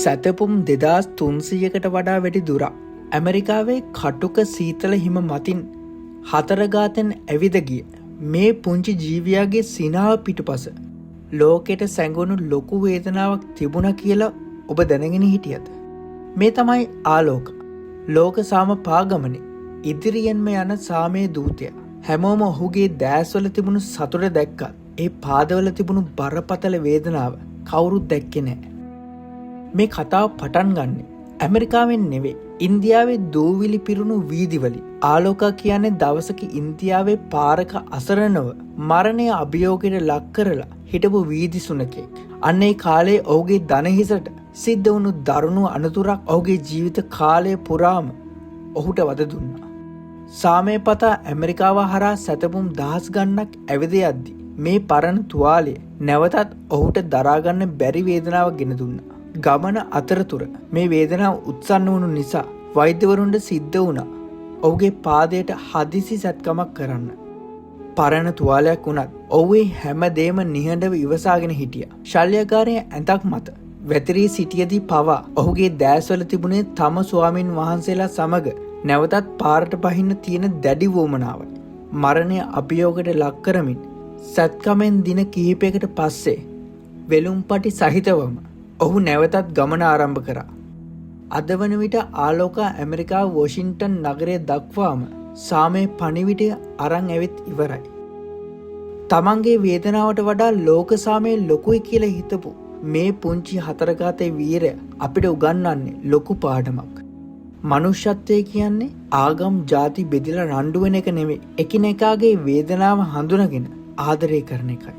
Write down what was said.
සැතපුම් 2300කට වඩා වැඩි දුරක් ඇමරිකාවේ කටුක සීතල හිම මතින් හතරගාතෙන් ඇවිද ගිය මේ පුංචි ජීවියාගේ සිනාව පිටුපස ලෝකෙට සැඟවුණු ලොකු වේදනාවක් තිබුණා කියලා ඔබ දැනගෙන හිටියද? මේ තමයි ආලෝක. ලෝක සාම පාගමනේ ඉදිරියෙන්ම යන සාමයේ දූතයා. හැමෝම ඔහුගේ දැස්වල තිබුණු සතුට දැක්කත් ඒ පාදවල තිබුණු බරපතල වේදනාව කවුරුත් දැක්කේ නැහැ. මේ කතාව පටන් ගන්නේ ඇමරිකාවෙන් නෙවෙයි, ඉන්දියාවේ දූවිලි පිරුණු වීදිවලින්. ආලෝකා කියන්නේ දවසක ඉන්දියාවේ පාරක අසරණව මරණය අභියෝගයට ලක් කරලා හිටපු වීදි සුනකෙක්. අන්න ඒ කාලේ ඔහුගේ දණහිසට සිද්ධ වුණු දරුණු අනතුරක් ඔහුගේ ජීවිත කාලය පුරාම ඔහුට වද දුන්නා. සාමය පතා ඇමරිකාව හරහා සැතපුම් දහස් ගණනක් ඇවිද යද්දි මේ පරණ තුවාලය නැවතත් ඔහුට දරාගන්න බැරි වේදනාවක් ගෙන දුන්නා. ගමන අතරතුර මේ වේදනාව උත්සන්න වුණු නිසා වෛද්‍යවරුන්ට සිද්ධ වුණා ඔහුගේ පාදයට හදිසි සැත්කමක් කරන්න. පරණ තුවාලයක් වුණත් ඔහු හැමදේම නිහඬව ඉවසාගෙන හිටියා. ශල්‍යකාරයේ ඇඳක් මත වැතිරී සිටියදී පවා ඔහුගේ දැස්වල තිබුණේ තම ස්වාමින් වහන්සේලා සමග නැවතත් පාරට පහින්න තියෙන දැඩි වුවමනාවයි. මරණය අභියෝගයට ලක් කරමින් සත්කමෙන් දින කිහිපයකට පස්සේ වෙළුම්පටි සහිතවම ඔහු නැවතත් ගමන ආරම්භ කරා. අද වන විට ආලෝකා ඇමරිකාව වොෂින්ටන් නගරය දක්වාම සාමයේ පණිවිඩය අරන් ඇවිත් ඉවරයි. තමන්ගේ වේදනාවට වඩා ලෝක සාමයේ ලොකුයි කියලා හිතපු මේ පුංචි හතරගාතේ වීරය අපිට උගන්වන්නේ ලොකු පාඩමක්. මනුෂ්‍යත්වය කියන්නේ ආගම් ජාති බෙදලා රණ්ඩු වෙන එක නෙවෙයි. එකිනෙකාගේ වේදනාව හඳුනගෙන ආදරය කරන එකයි.